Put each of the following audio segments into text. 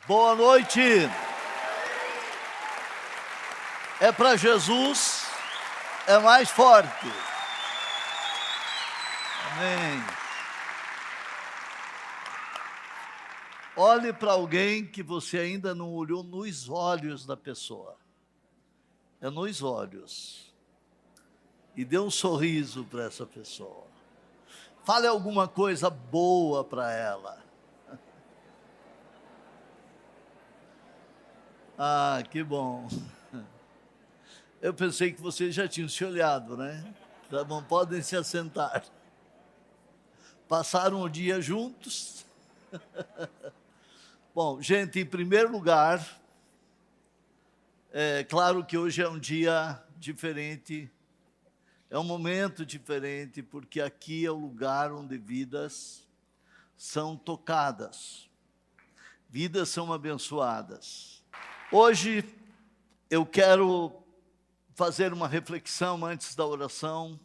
Boa noite. É para Jesus, é mais forte. Amém. Olhe para alguém que você ainda não olhou nos olhos da pessoa. É nos olhos. E dê um sorriso para essa pessoa. Fale alguma coisa boa para ela. Ah, que bom. Eu pensei que vocês já tinham se olhado, né? Tá bom, podem se assentar. Passaram o dia juntos. Bom, gente, em primeiro lugar, é claro que hoje é um dia diferente, é um momento diferente, porque aqui é o lugar onde vidas são tocadas, vidas são abençoadas. Hoje eu quero fazer uma reflexão antes da oração.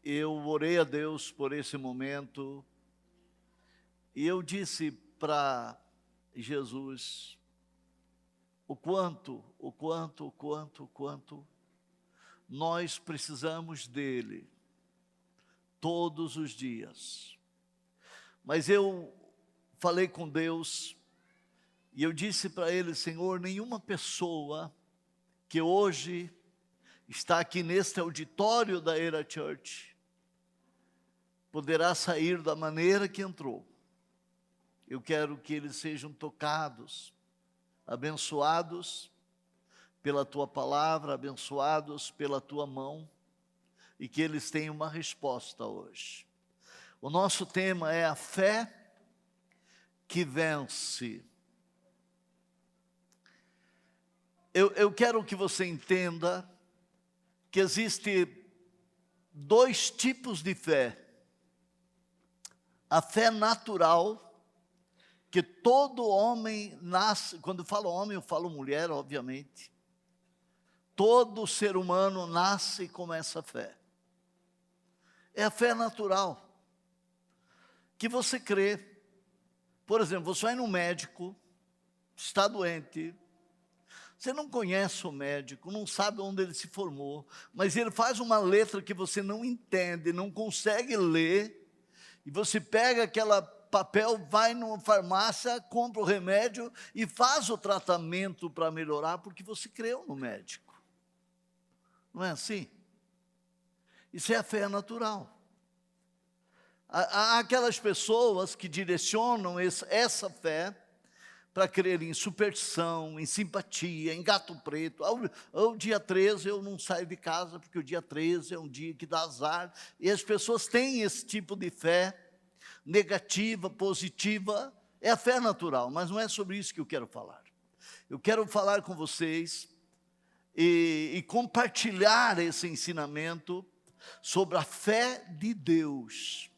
Eu orei a Deus por esse momento e eu disse para Jesus o quanto nós precisamos dele todos os dias. Mas eu falei com Deus e eu disse para ele: Senhor, nenhuma pessoa que hoje está aqui neste auditório da Era Church poderá sair da maneira que entrou. Eu quero que eles sejam tocados, abençoados pela tua palavra, abençoados pela tua mão, e que eles tenham uma resposta hoje. O nosso tema é a fé que vence. Eu quero que você entenda que existem dois tipos de fé. A fé natural, que todo homem nasce, quando eu falo homem, eu falo mulher, obviamente. Todo ser humano nasce com essa fé. É a fé natural, que você crê. Por exemplo, você vai no médico, está doente, você não conhece o médico, não sabe onde ele se formou, mas ele faz uma letra que você não entende, não consegue ler, e você pega aquele papel, vai numa farmácia, compra o remédio e faz o tratamento para melhorar, porque você creu no médico. Não é assim? Isso é a fé natural. Há aquelas pessoas que direcionam essa fé para crer em superstição, em simpatia, em gato preto. Ao dia 13 eu não saio de casa, porque o dia 13 é um dia que dá azar. E as pessoas têm esse tipo de fé negativa, positiva. É a fé natural, mas não é sobre isso que eu quero falar. Eu quero falar com vocês e compartilhar esse ensinamento sobre a fé de Deus.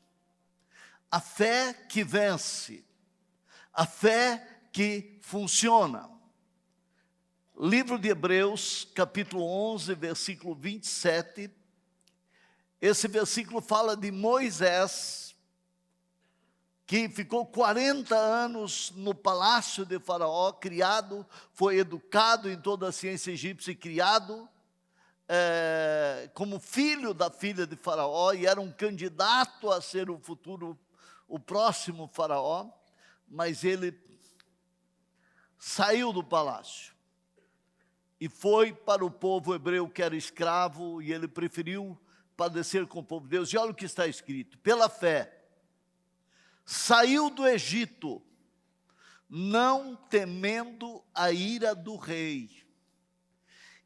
A fé que vence. A fé que funciona. Livro de Hebreus, capítulo 11, versículo 27. Esse versículo fala de Moisés, que ficou 40 anos no palácio de Faraó, criado, foi educado em toda a ciência egípcia e criado como filho da filha de Faraó, e era um candidato a ser o próximo Faraó, mas ele saiu do palácio e foi para o povo hebreu que era escravo, e ele preferiu padecer com o povo de Deus. E olha o que está escrito: pela fé saiu do Egito, não temendo a ira do rei,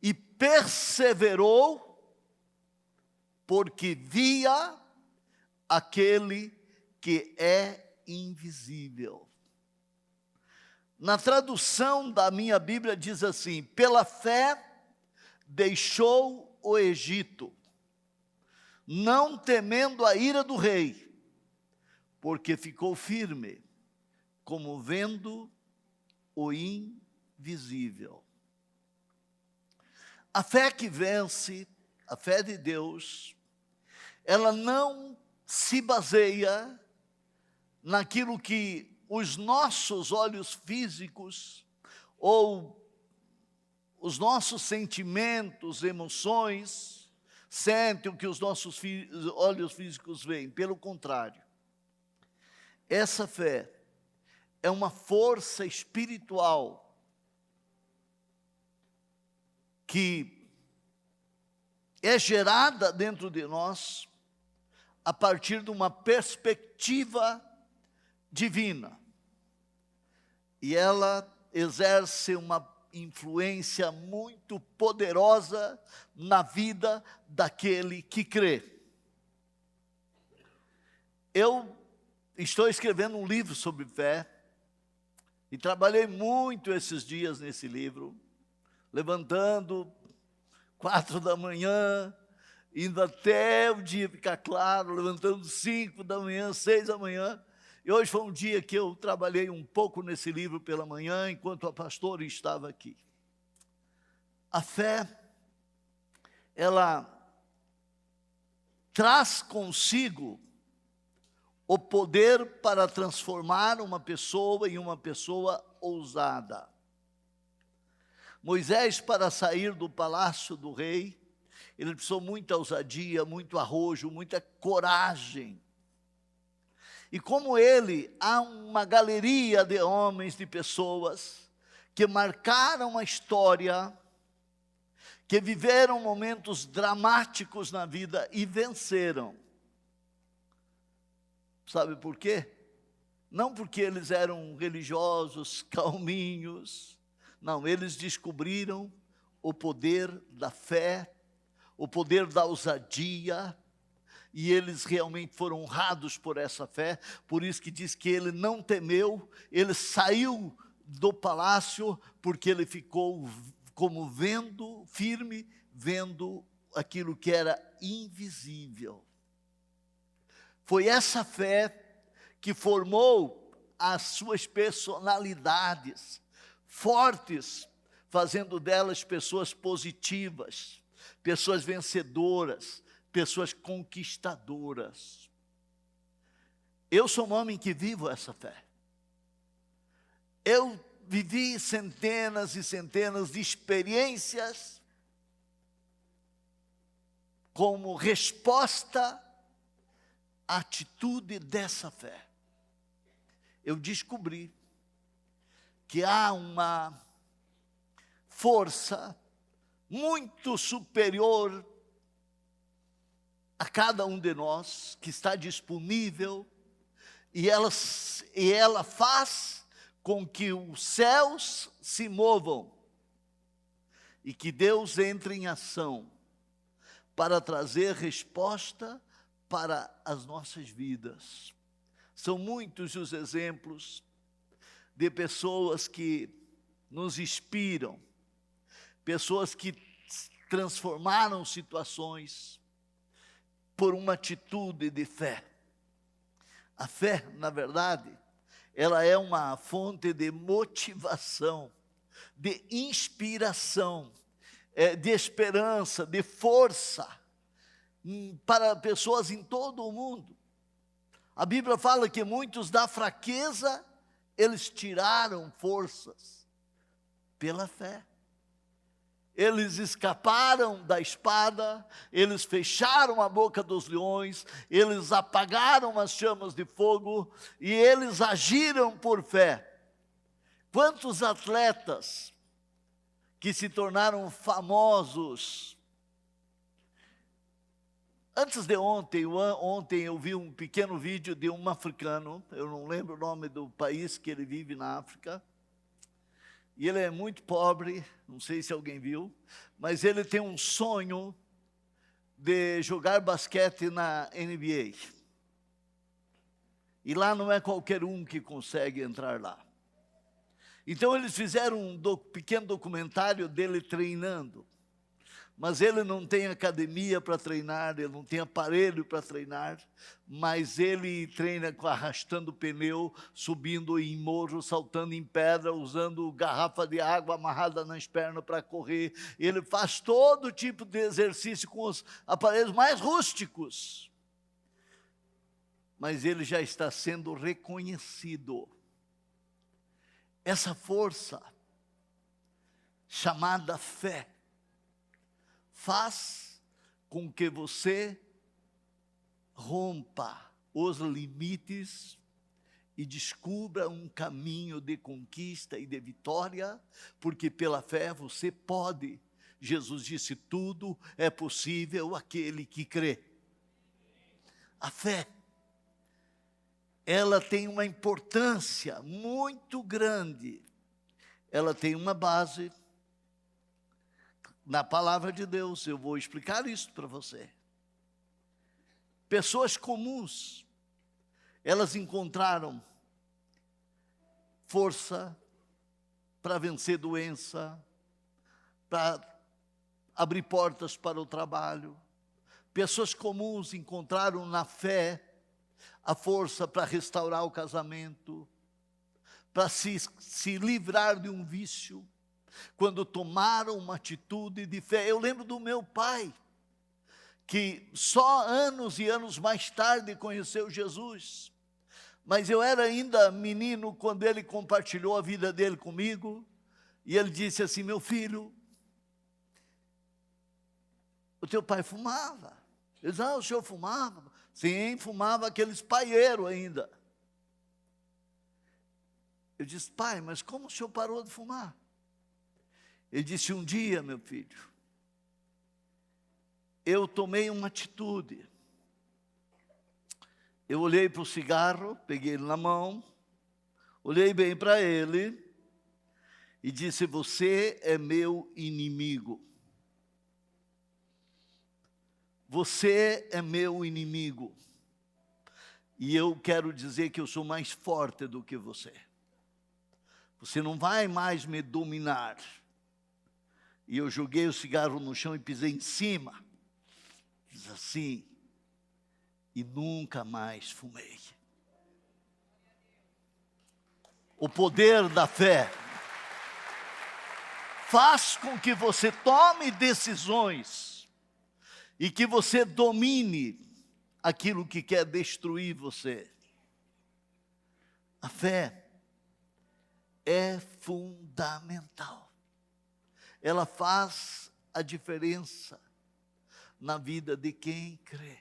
e perseverou, porque via aquele que é invisível. Na tradução da minha Bíblia diz assim: pela fé deixou o Egito, não temendo a ira do rei, porque ficou firme, como vendo o invisível. A fé que vence, a fé de Deus, ela não se baseia naquilo que os nossos olhos físicos ou os nossos sentimentos, emoções, sentem o que os nossos olhos físicos veem. Pelo contrário, essa fé é uma força espiritual que é gerada dentro de nós a partir de uma perspectiva divina. E ela exerce uma influência muito poderosa na vida daquele que crê. Eu estou escrevendo um livro sobre fé e trabalhei muito esses dias nesse livro, levantando 4 da manhã, indo até o dia ficar claro, levantando 5 da manhã, 6 da manhã. E hoje foi um dia que eu trabalhei um pouco nesse livro pela manhã, enquanto a pastora estava aqui. A fé, ela traz consigo o poder para transformar uma pessoa em uma pessoa ousada. Moisés, para sair do palácio do rei, ele precisou muita ousadia, muito arrojo, muita coragem. E como ele, há uma galeria de homens, de pessoas, que marcaram a história, que viveram momentos dramáticos na vida e venceram. Sabe por quê? Não porque eles eram religiosos, calminhos. Não, eles descobriram o poder da fé, o poder da ousadia, e eles realmente foram honrados por essa fé. Por isso que diz que ele não temeu, ele saiu do palácio, porque ele ficou como vendo, firme, vendo aquilo que era invisível. Foi essa fé que formou as suas personalidades fortes, fazendo delas pessoas positivas, pessoas vencedoras, pessoas conquistadoras. Eu sou um homem que vivo essa fé. Eu vivi centenas e centenas de experiências como resposta à atitude dessa fé. Eu descobri que há uma força muito superior a cada um de nós, que está disponível, e ela faz com que os céus se movam, e que Deus entre em ação, para trazer resposta para as nossas vidas. São muitos os exemplos de pessoas que nos inspiram, pessoas que transformaram situações por uma atitude de fé. A fé, na verdade, ela é uma fonte de motivação, de inspiração, de esperança, de força para pessoas em todo o mundo. A Bíblia fala que muitos da fraqueza, eles tiraram forças pela fé. Eles escaparam da espada, eles fecharam a boca dos leões, eles apagaram as chamas de fogo e eles agiram por fé. Quantos atletas que se tornaram famosos? Antes de ontem eu vi um pequeno vídeo de um africano, eu não lembro o nome do país que ele vive na África, e ele é muito pobre, não sei se alguém viu, mas ele tem um sonho de jogar basquete na NBA. E lá não é qualquer um que consegue entrar lá. Então eles fizeram um pequeno documentário dele treinando. Mas ele não tem academia para treinar, ele não tem aparelho para treinar, mas ele treina arrastando pneu, subindo em morro, saltando em pedra, usando garrafa de água amarrada nas pernas para correr. Ele faz todo tipo de exercício com os aparelhos mais rústicos. Mas ele já está sendo reconhecido. Essa força chamada fé faz com que você rompa os limites e descubra um caminho de conquista e de vitória, porque pela fé você pode. Jesus disse: tudo é possível àquele que crê. A fé, ela tem uma importância muito grande. Ela tem uma base na palavra de Deus. Eu vou explicar isso para você. Pessoas comuns, elas encontraram força para vencer doença, para abrir portas para o trabalho. Pessoas comuns encontraram na fé a força para restaurar o casamento, para se livrar de um vício, quando tomaram uma atitude de fé. Eu lembro do meu pai, que só anos e anos mais tarde conheceu Jesus, mas eu era ainda menino quando ele compartilhou a vida dele comigo, e ele disse assim: meu filho, o teu pai fumava. Eu disse: o senhor fumava? Sim, fumava aqueles paieiros ainda. Eu disse: pai, mas como o senhor parou de fumar? Ele disse: um dia, meu filho, eu tomei uma atitude. Eu olhei para o cigarro, peguei ele na mão, olhei bem para ele e disse: você é meu inimigo. Você é meu inimigo. E eu quero dizer que eu sou mais forte do que você. Você não vai mais me dominar. E eu joguei o cigarro no chão e pisei em cima. Fiz assim. E nunca mais fumei. O poder da fé faz com que você tome decisões e que você domine aquilo que quer destruir você. A fé é fundamental. Ela faz a diferença na vida de quem crê.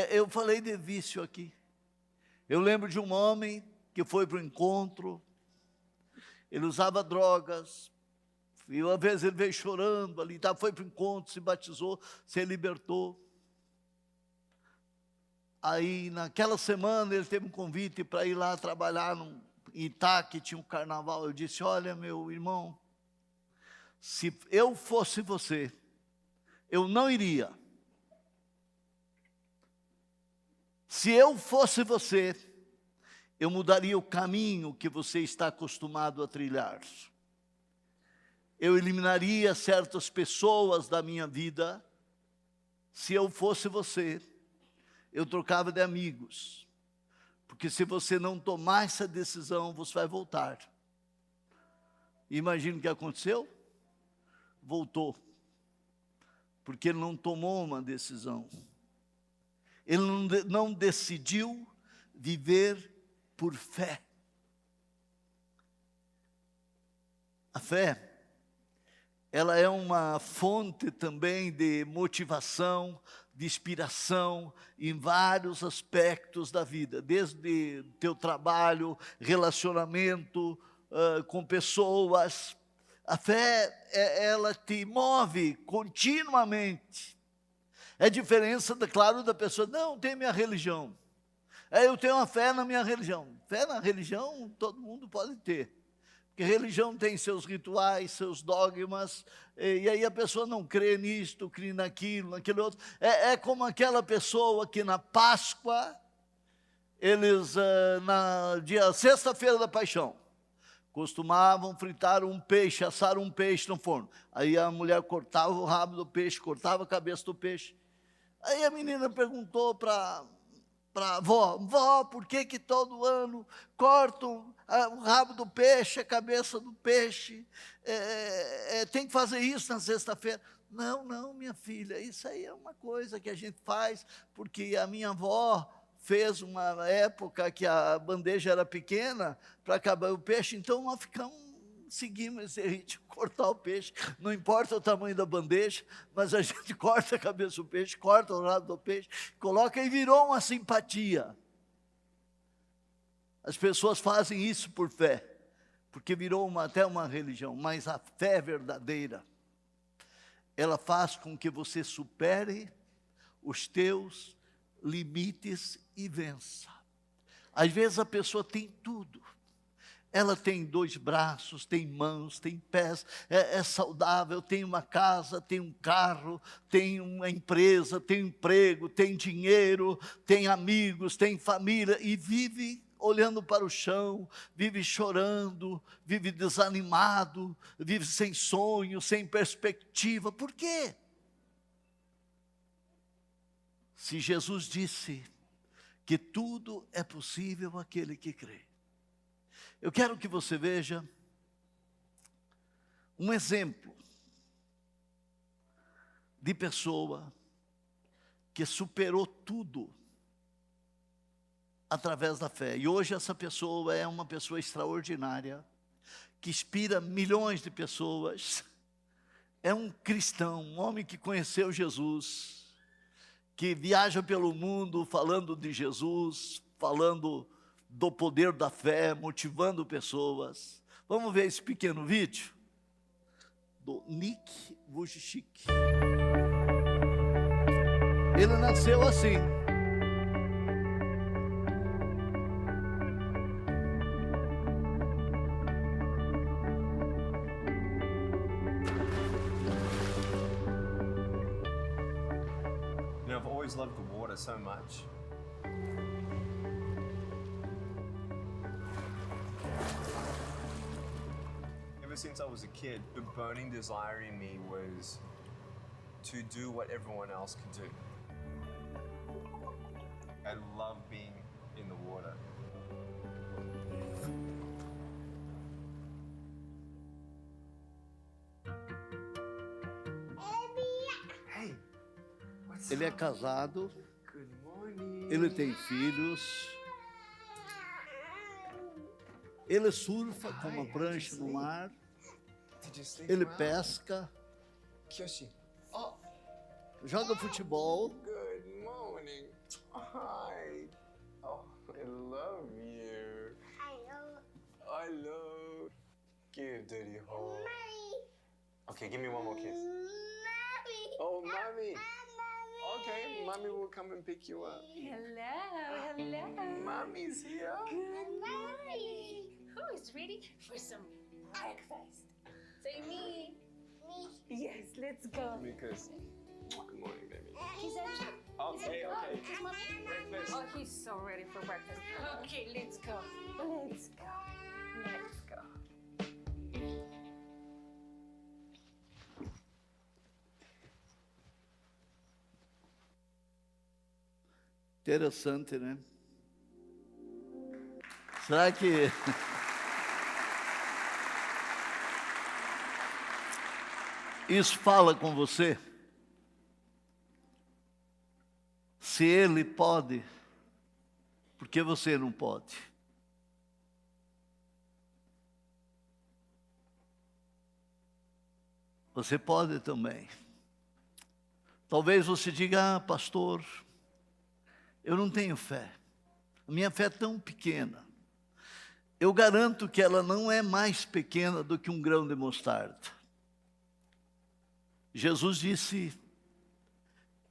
Eu falei de vício aqui. Eu lembro de um homem que foi para o encontro, ele usava drogas, e uma vez ele veio chorando ali, foi para o encontro, se batizou, se libertou. Aí naquela semana ele teve um convite para ir lá trabalhar em Itá, que tinha um carnaval. Eu disse: olha, meu irmão, se eu fosse você, eu não iria. Se eu fosse você, eu mudaria o caminho que você está acostumado a trilhar. Eu eliminaria certas pessoas da minha vida. Se eu fosse você, eu trocava de amigos. Porque se você não tomar essa decisão, você vai voltar. Imagina o que aconteceu? Voltou. Porque ele não tomou uma decisão. Ele não decidiu viver por fé. A fé, ela é uma fonte também de motivação, de inspiração em vários aspectos da vida, desde teu trabalho, relacionamento com pessoas. A fé, ela te move continuamente. É diferença, claro, da pessoa: não, tem minha religião. Eu tenho uma fé na minha religião. Fé na religião todo mundo pode ter. Porque religião tem seus rituais, seus dogmas, e aí a pessoa não crê nisto, crê naquilo, naquele outro. É como aquela pessoa que na Páscoa, eles, sexta-feira da Paixão, costumavam fritar um peixe, assar um peixe no forno. Aí a mulher cortava o rabo do peixe, cortava a cabeça do peixe. Aí a menina perguntou para a avó: vó, por que todo ano cortam o rabo do peixe, a cabeça do peixe? Tem que fazer isso na sexta-feira. Não, minha filha, isso aí é uma coisa que a gente faz, porque a minha avó fez uma época que a bandeja era pequena para acabar o peixe, então nós ficamos seguimos esse ritmo, cortar o peixe, não importa o tamanho da bandeja, mas a gente corta a cabeça do peixe, corta o rabo do peixe, coloca e virou uma simpatia. As pessoas fazem isso por fé, porque virou até uma religião, mas a fé verdadeira, ela faz com que você supere os teus limites e vença. Às vezes a pessoa tem tudo, ela tem 2 braços, tem mãos, tem pés, é saudável, tem uma casa, tem um carro, tem uma empresa, tem um emprego, tem dinheiro, tem amigos, tem família, e vive olhando para o chão, vive chorando, vive desanimado, vive sem sonho, sem perspectiva. Por quê? Se Jesus disse que tudo é possível àquele que crê. Eu quero que você veja um exemplo de pessoa que superou tudo através da fé. E hoje essa pessoa é uma pessoa extraordinária, que inspira milhões de pessoas. É um cristão, um homem que conheceu Jesus, que viaja pelo mundo falando de Jesus, falando do poder da fé, motivando pessoas. Vamos ver esse pequeno vídeo do Nick Vujicic. Ele nasceu assim. You know, I've always loved the water so much. Ever since I was a kid, the burning desire in me was to do what everyone else could do. I love being in the water. Hey, what's Ele é up? casado, Good morning. ele tem filhos, ele surfa com uma prancha no mar, Did you sleep ele well? pesca, Kyoshi. Oh, joga futebol. good morning. Hi. Oh, I love you. I love. Give dirty hole. Okay, give me one more kiss. Oh, mommy. Okay, mommy will come and pick you up. Hello, hello. Mommy's here. Good morning. Who is ready for some breakfast? Say me. Yes, let's go. Because. Good morning, baby. Kiss Angel. Okay, okay. Kiss mommy. Breakfast. Oh, he's so ready for breakfast. Okay, let's go. Let's go. Let's go. Interessante, né? Será que isso fala com você? Se ele pode, por que você não pode? Você pode também. Talvez você diga, ah, pastor, eu não tenho fé. A minha fé é tão pequena. Eu garanto que ela não é mais pequena do que um grão de mostarda. Jesus disse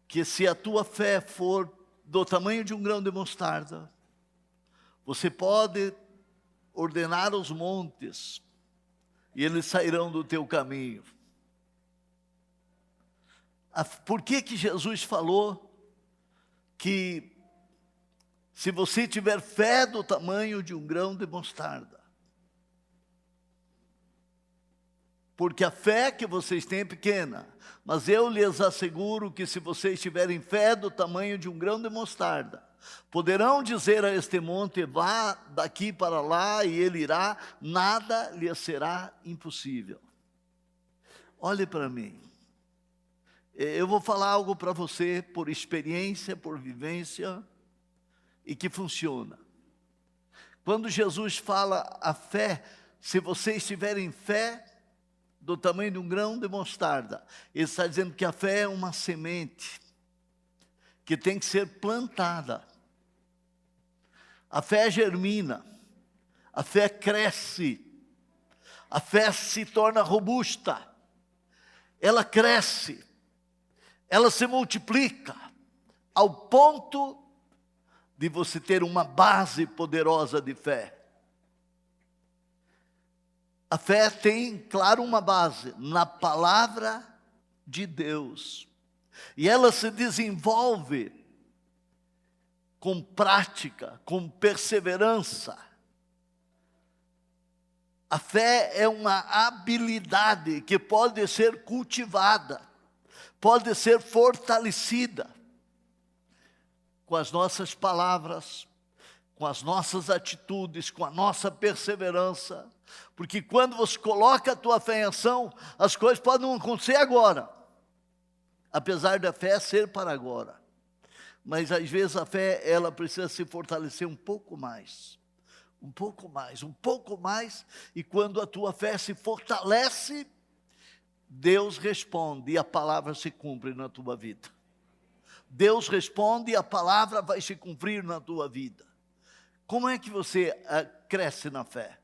que se a tua fé for do tamanho de um grão de mostarda, você pode ordenar os montes e eles sairão do teu caminho. Por que Jesus falou que se você tiver fé do tamanho de um grão de mostarda? Porque a fé que vocês têm é pequena, mas eu lhes asseguro que se vocês tiverem fé do tamanho de um grão de mostarda, poderão dizer a este monte, vá daqui para lá, e ele irá, nada lhe será impossível. Olhe para mim. Eu vou falar algo para você por experiência, por vivência, e que funciona. Quando Jesus fala a fé se vocês tiverem fé do tamanho de um grão de mostarda. Ele está dizendo que a fé é uma semente que tem que ser plantada. A fé germina, a fé cresce, a fé se torna robusta, ela cresce, ela se multiplica, ao ponto de você ter uma base poderosa de fé. A fé tem, claro, uma base na palavra de Deus. E ela se desenvolve com prática, com perseverança. A fé é uma habilidade que pode ser cultivada, pode ser fortalecida com as nossas palavras, com as nossas atitudes, com a nossa perseverança. Porque quando você coloca a tua fé em ação, as coisas podem não acontecer agora, apesar da fé ser para agora. Mas às vezes a fé, ela precisa se fortalecer um pouco mais, um pouco mais, um pouco mais. E quando a tua fé se fortalece, Deus responde e a palavra se cumpre na tua vida. Deus responde e a palavra vai se cumprir na tua vida. Como é que você cresce na fé?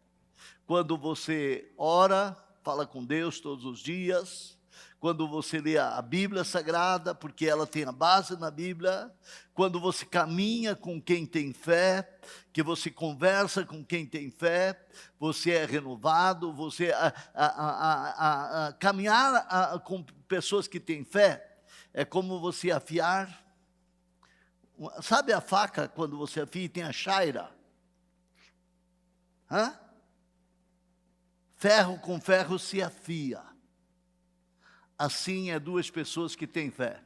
Quando você ora, fala com Deus todos os dias. Quando você lê a Bíblia Sagrada, porque ela tem a base na Bíblia. Quando você caminha com quem tem fé, que você conversa com quem tem fé, você é renovado, você caminhar com pessoas que têm fé, é como você afiar. Sabe a faca, quando você afia, tem a chaira? Ferro com ferro se afia. Assim é duas pessoas que têm fé.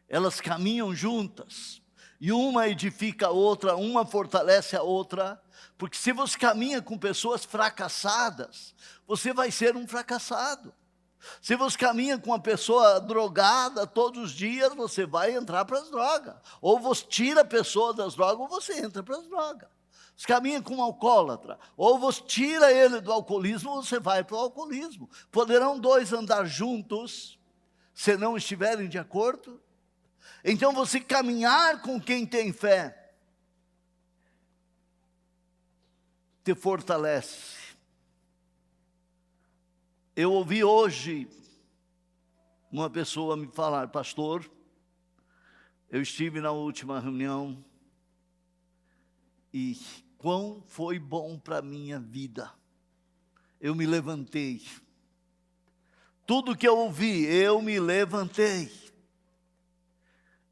Elas caminham juntas, e uma edifica a outra, uma fortalece a outra, porque se você caminha com pessoas fracassadas, você vai ser um fracassado. Se você caminha com uma pessoa drogada todos os dias, você vai entrar para as drogas. Ou você tira a pessoa das drogas, ou você entra para as drogas. Se caminha com um alcoólatra, ou você tira ele do alcoolismo, ou você vai para o alcoolismo. Poderão dois andar juntos, se não estiverem de acordo? Então você caminhar com quem tem fé, te fortalece. Eu ouvi hoje uma pessoa me falar: pastor, eu estive na última reunião e quão foi bom para a minha vida. Eu me levantei. Tudo que eu ouvi, eu me levantei.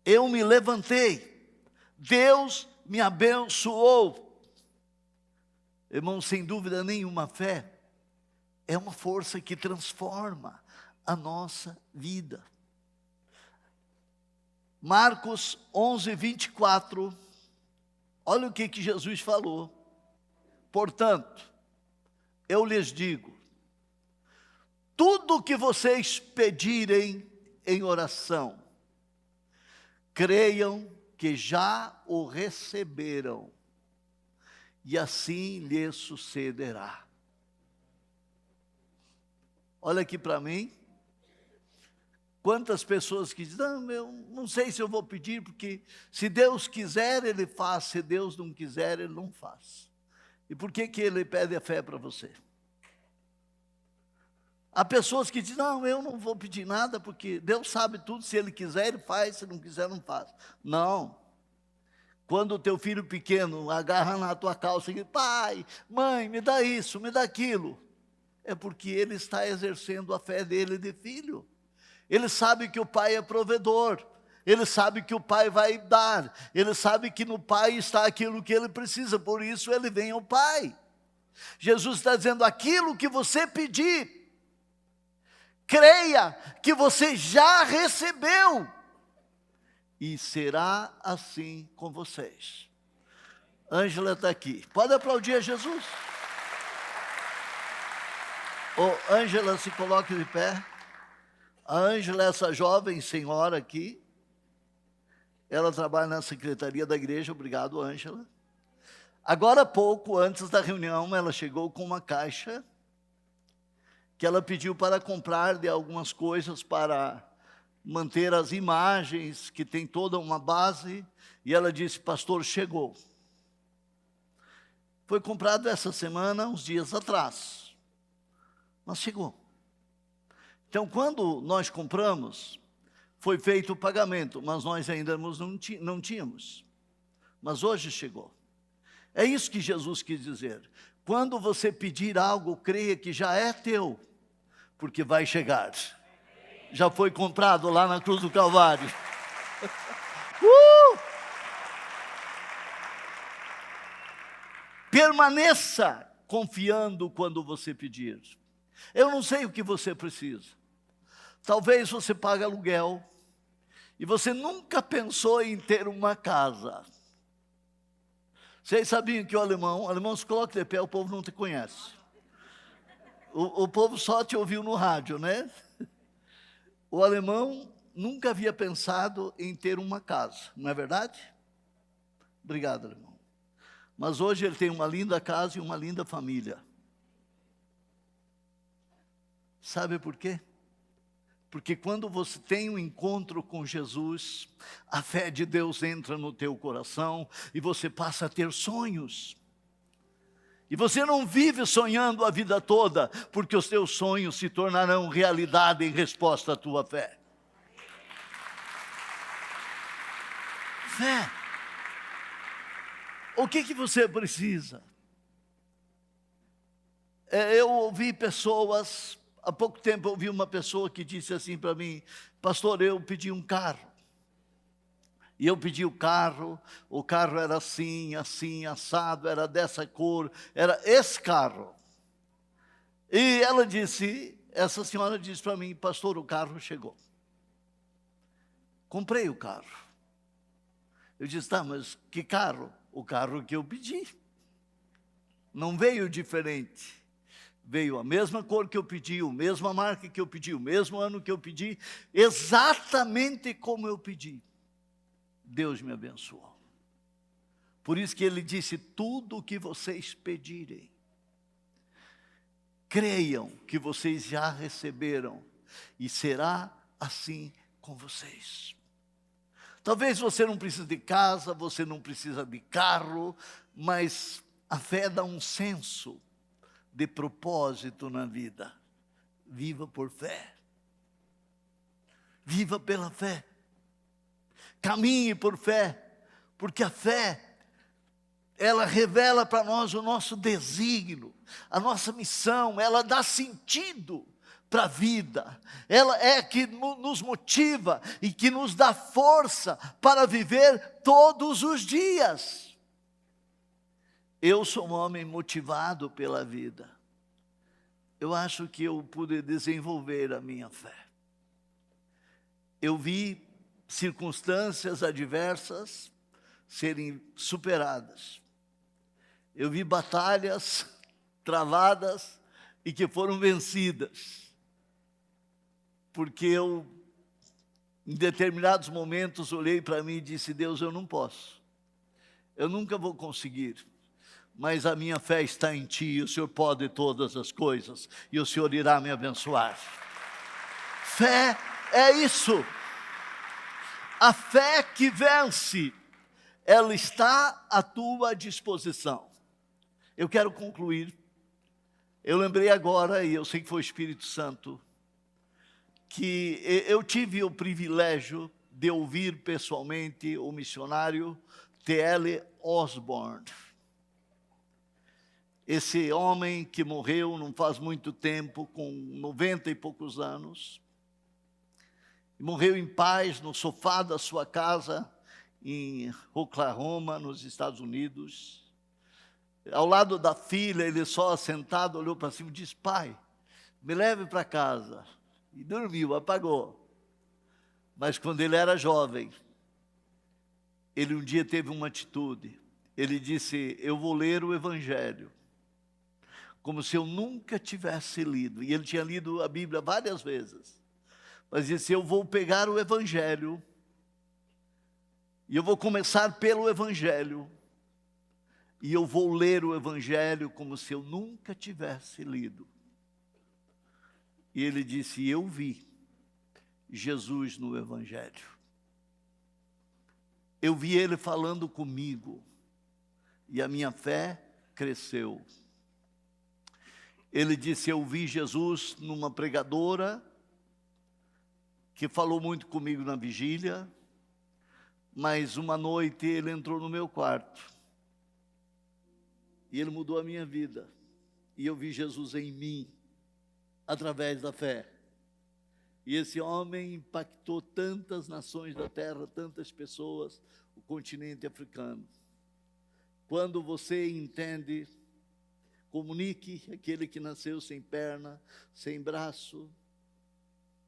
Eu me levantei. Deus me abençoou. Irmão, sem dúvida nenhuma, a fé é uma força que transforma a nossa vida. Marcos 11, 24. Olha o que Jesus falou. Portanto, eu lhes digo, tudo o que vocês pedirem em oração, creiam que já o receberam, e assim lhes sucederá. Olha aqui para mim. Quantas pessoas que dizem: não, eu não sei se eu vou pedir, porque se Deus quiser, Ele faz, se Deus não quiser, Ele não faz. E por que Ele pede a fé para você? Há pessoas que dizem: não, eu não vou pedir nada, porque Deus sabe tudo, se Ele quiser, Ele faz, se não quiser, não faz. Não. Quando o teu filho pequeno agarra na tua calça e diz: pai, mãe, me dá isso, me dá aquilo, é porque ele está exercendo a fé dele de filho. Ele sabe que o pai é provedor, ele sabe que o pai vai dar, ele sabe que no pai está aquilo que ele precisa, por isso ele vem ao pai. Jesus está dizendo: aquilo que você pedir, creia que você já recebeu, e será assim com vocês. Ângela está aqui, pode aplaudir a Jesus? Ô, Ângela, se coloque de pé. A Ângela, essa jovem senhora aqui, ela trabalha na secretaria da igreja. Obrigado, Ângela. Agora há pouco, antes da reunião, ela chegou com uma caixa que ela pediu para comprar de algumas coisas para manter as imagens, que tem toda uma base, e ela disse: pastor, chegou. Foi comprado essa semana, uns dias atrás, mas chegou. Então, quando nós compramos, foi feito o pagamento, mas nós ainda não tínhamos. Mas hoje chegou. É isso que Jesus quis dizer. Quando você pedir algo, creia que já é teu, porque vai chegar. Já foi comprado lá na cruz do Calvário. Permaneça confiando quando você pedir. Eu não sei o que você precisa. Talvez você pague aluguel e você nunca pensou em ter uma casa. Vocês sabiam que o alemão se coloca de pé, o povo não te conhece. O povo só te ouviu no rádio, né? O alemão nunca havia pensado em ter uma casa, não é verdade? Obrigado, alemão. Mas hoje ele tem uma linda casa e uma linda família. Sabe por quê? Porque quando você tem um encontro com Jesus, a fé de Deus entra no teu coração e você passa a ter sonhos. E você não vive sonhando a vida toda, porque os teus sonhos se tornarão realidade em resposta à tua fé. Fé. O que você precisa? Eu ouvi pessoas... Há pouco tempo eu ouvi uma pessoa que disse assim para mim: pastor, eu pedi um carro. E eu pedi o carro era assim, assim, assado, era dessa cor, era esse carro. E ela disse, essa senhora disse para mim: pastor, o carro chegou. Comprei o carro. Eu disse: tá, mas que carro? O carro que eu pedi. Não veio diferente. Veio a mesma cor que eu pedi, a mesma marca que eu pedi, o mesmo ano que eu pedi, exatamente como eu pedi. Deus me abençoou. Por isso que ele disse: tudo o que vocês pedirem, creiam que vocês já receberam, e será assim com vocês. Talvez você não precise de casa, você não precisa de carro, mas a fé dá um senso de propósito na vida. Viva por fé. Viva pela fé. Caminhe por fé, porque a fé, ela revela para nós o nosso desígnio, a nossa missão, ela dá sentido para a vida. Ela é que nos motiva e que nos dá força para viver todos os dias. Eu sou um homem motivado pela vida. Eu acho que eu pude desenvolver a minha fé. Eu vi circunstâncias adversas serem superadas. Eu vi batalhas travadas e que foram vencidas. Porque eu, em determinados momentos, olhei para mim e disse: Deus, eu não posso. Eu nunca vou conseguir. Mas a minha fé está em Ti, e o Senhor pode todas as coisas, e o Senhor irá me abençoar. Fé é isso. A fé que vence, ela está à tua disposição. Eu quero concluir. Eu lembrei agora, e eu sei que foi o Espírito Santo, que eu tive o privilégio de ouvir pessoalmente o missionário T.L. Osborne. Esse homem que morreu não faz muito tempo, com 90 e poucos anos, morreu em paz no sofá da sua casa em Oklahoma, nos Estados Unidos. Ao lado da filha, ele só sentado, olhou para cima e disse: pai, me leve para casa. E dormiu, apagou. Mas quando ele era jovem, ele um dia teve uma atitude. Ele disse: eu vou ler o Evangelho, como se eu nunca tivesse lido. E ele tinha lido a Bíblia várias vezes. Mas disse: eu vou pegar o Evangelho, e eu vou começar pelo Evangelho, E eu vou ler o Evangelho como se eu nunca tivesse lido. E ele disse: eu vi Jesus no Evangelho. Eu vi ele falando comigo. E a minha fé cresceu. Ele disse: eu vi Jesus numa pregadora que falou muito comigo na vigília, mas uma noite ele entrou no meu quarto. E ele mudou a minha vida. E eu vi Jesus em mim, através da fé. E esse homem impactou tantas nações da terra, tantas pessoas, o continente africano. Quando você entende, comunique aquele que nasceu sem perna, sem braço,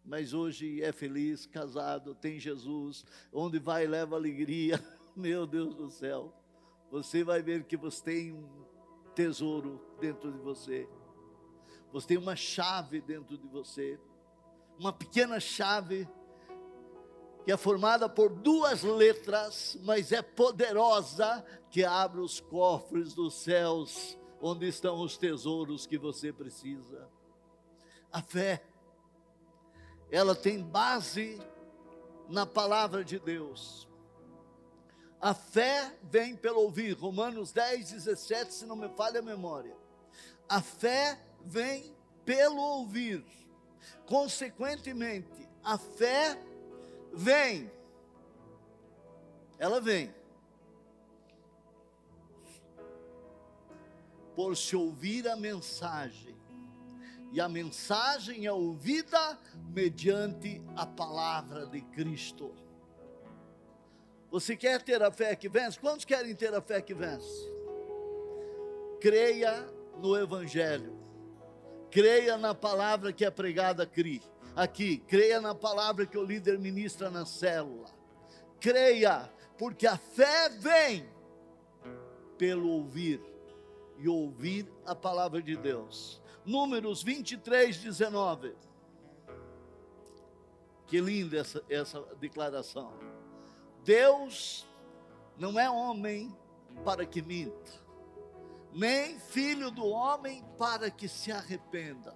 mas hoje é feliz, casado, tem Jesus, onde vai leva alegria. Meu Deus do céu, você vai ver que você tem um tesouro dentro de você. Você tem uma chave dentro de você, uma pequena chave que é formada por 2 letras, mas é poderosa, que abre os cofres dos céus, onde estão os tesouros que você precisa. A fé, ela tem base na palavra de Deus. A fé vem pelo ouvir, Romanos 10:17, se não me falha a memória. A fé vem pelo ouvir. Consequentemente, a fé vem. Ela vem por se ouvir a mensagem. E a mensagem é ouvida mediante a palavra de Cristo. Você quer ter a fé que vence? Quantos querem ter a fé que vence? Creia no Evangelho. Creia na palavra que é pregada aqui. Creia na palavra que o líder ministra na célula. Creia, porque a fé vem pelo ouvir. E ouvir a palavra de Deus. Números 23:19. Que linda essa declaração. Deus não é homem para que minta, nem filho do homem para que se arrependa.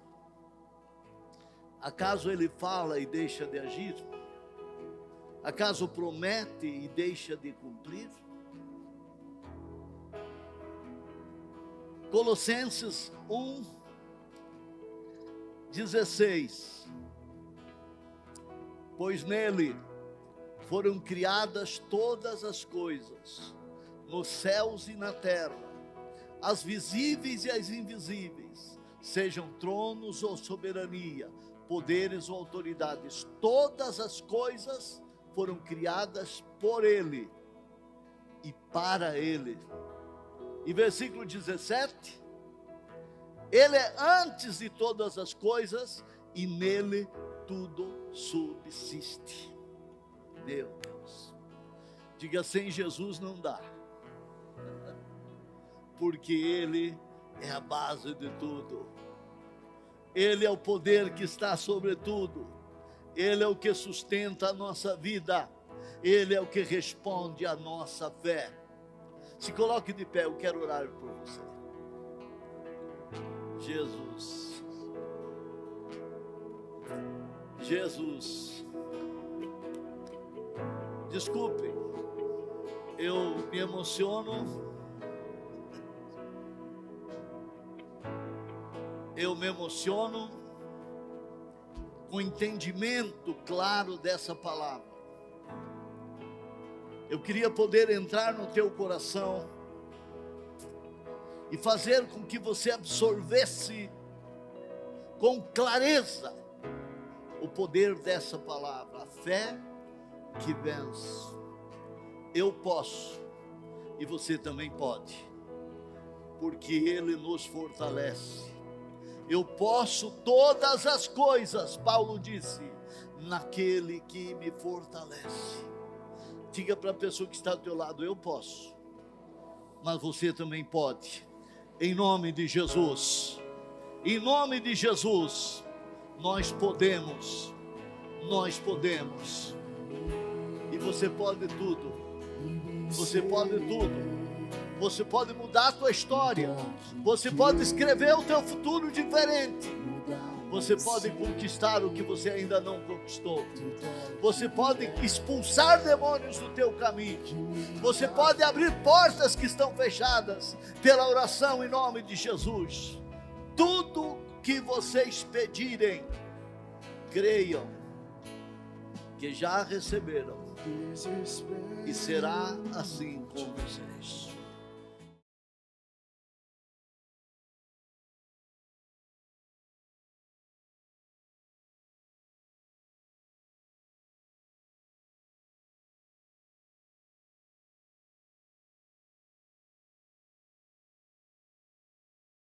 Acaso ele fala e deixa de agir? Acaso promete e deixa de cumprir? Colossenses 1:16. Pois nele foram criadas todas as coisas, nos céus e na terra, as visíveis e as invisíveis, sejam tronos ou soberania, poderes ou autoridades, todas as coisas foram criadas por ele e para ele. E versículo 17, ele é antes de todas as coisas e nele tudo subsiste. Meu Deus, diga: sem Jesus não dá, porque ele é a base de tudo. Ele é o poder que está sobre tudo. Ele é o que sustenta a nossa vida. Ele é o que responde à nossa fé. Se coloque de pé, eu quero orar por você. Jesus, desculpe, eu me emociono. Com o entendimento claro dessa palavra. Eu queria poder entrar no teu coração e fazer com que você absorvesse com clareza o poder dessa palavra, a fé que vence. Eu posso e você também pode, porque Ele nos fortalece. Eu posso todas as coisas, Paulo disse, naquele que me fortalece. Diga para a pessoa que está ao teu lado: eu posso, mas você também pode. Em nome de Jesus, em nome de Jesus, nós podemos. E você pode tudo, você pode tudo, Você pode mudar a tua história. Você pode escrever o teu futuro diferente. Você pode conquistar o que você ainda não conquistou. Você pode expulsar demônios do teu caminho. Você pode abrir portas que estão fechadas pela oração em nome de Jesus. Tudo que vocês pedirem, creiam que já receberam, e será assim com vocês.